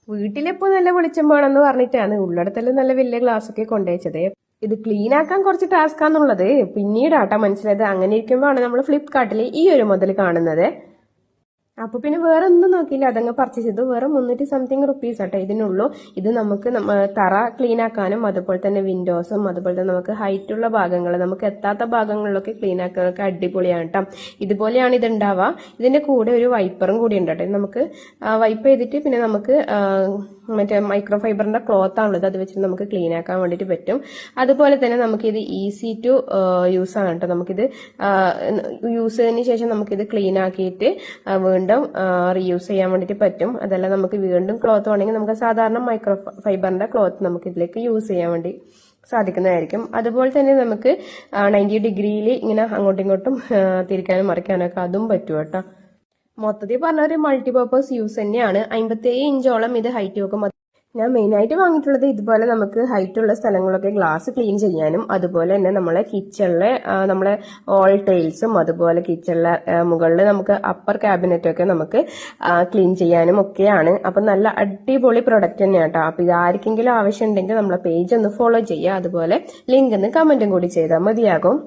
വീട്ടിലിപ്പോ നല്ല വെളിച്ചം വേണമെന്ന് പറഞ്ഞിട്ടാണ് ഉള്ളിടത്തെല്ലാം നല്ല വലിയ ഗ്ലാസ് ഒക്കെ കൊണ്ടുവച്ചത്. ഇത് ക്ലീൻ ആക്കാൻ കുറച്ച് ടാസ്ക് ആണെന്നുള്ളത് പിന്നീടാട്ടാ മനസ്സിലായത്. അങ്ങനെ ഇരിക്കുമ്പോഴാണ് നമ്മൾ ഫ്ലിപ്കാർട്ടിൽ ഈ ഒരു മുതൽ കാണുന്നത്. അപ്പൊ പിന്നെ വേറെ ഒന്നും നോക്കിയില്ല, അതങ്ങ് പർച്ചേസ് ചെയ്തു. വേറെ 300 സംതിങ് റുപ്പീസ് ആട്ടെ ഇതിനുള്ളൂ. ഇത് നമുക്ക് തറ ക്ലീൻ ആക്കാനും അതുപോലെ തന്നെ വിൻഡോസും അതുപോലെ തന്നെ നമുക്ക് ഹൈറ്റ് ഉള്ള ഭാഗങ്ങൾ, നമുക്ക് എത്താത്ത ഭാഗങ്ങളിലൊക്കെ ക്ലീൻ ആക്കാനൊക്കെ അടിപൊളിയാണ് കേട്ടോ. ഇതുപോലെയാണ് ഇത് ഉണ്ടാവുക. ഇതിന്റെ കൂടെ ഒരു വൈപ്പറും കൂടി ഉണ്ട് കേട്ടോ. നമുക്ക് വൈപ്പ് ചെയ്തിട്ട് പിന്നെ നമുക്ക് മറ്റേ മൈക്രോ ഫൈബറിന്റെ ക്ലോത്ത് ആണുള്ളത്, അത് വെച്ചിട്ട് നമുക്ക് ക്ലീൻ ആക്കാൻ വേണ്ടിയിട്ട് പറ്റും. അതുപോലെ തന്നെ നമുക്കിത് ഈസി ടു യൂസ് ആണ് കേട്ടോ. നമുക്കിത് യൂസ് ചെയ്തതിന് ശേഷം നമുക്കിത് ക്ലീൻ ആക്കിയിട്ട് വീണ്ടും റീയൂസ് ചെയ്യാൻ വേണ്ടിയിട്ട് പറ്റും. അതല്ല നമുക്ക് വീണ്ടും ക്ലോത്ത് വേണമെങ്കിൽ നമുക്ക് സാധാരണ മൈക്രോ ഫൈബറിന്റെ ക്ലോത്ത് നമുക്ക് ഇതിലേക്ക് യൂസ് ചെയ്യാൻ വേണ്ടി സാധിക്കുന്നതായിരിക്കും. അതുപോലെ തന്നെ നമുക്ക് 90 ഡിഗ്രിയിൽ ഇങ്ങനെ അങ്ങോട്ടും ഇങ്ങോട്ടും തിരിക്കാനും മറിക്കാനൊക്കെ അതും പറ്റും കേട്ടോ. മൊത്തത്തിൽ പറഞ്ഞ ഒരു മൾട്ടിപർപ്പസ് യൂസ് തന്നെയാണ്. 57 ഇഞ്ചോളം ഇത് ഹൈറ്റ് വെക്കും. ഞാൻ മെയിനായിട്ട് വാങ്ങിയിട്ടുള്ളത് ഇതുപോലെ നമുക്ക് ഹൈറ്റ് ഉള്ള സ്ഥലങ്ങളൊക്കെ ഗ്ലാസ് ക്ലീൻ ചെയ്യാനും അതുപോലെ തന്നെ നമ്മളെ കിച്ചണിലെ നമ്മളെ ഓൾ ടൈൽസും അതുപോലെ കിച്ചണിലെ മുകളിൽ നമുക്ക് അപ്പർ ക്യാബിനറ്റൊക്കെ നമുക്ക് ക്ലീൻ ചെയ്യാനും ഒക്കെയാണ്. അപ്പൊ നല്ല അടിപൊളി പ്രൊഡക്റ്റ് തന്നെയാണ് കേട്ടോ. അപ്പൊ ഇത് ആർക്കെങ്കിലും ആവശ്യം ഉണ്ടെങ്കിൽ നമ്മളെ പേജ് ഒന്ന് ഫോളോ ചെയ്യുക. അതുപോലെ ലിങ്ക് ഒന്ന് കമന്റും കൂടി ചെയ്താൽ മതിയാകും.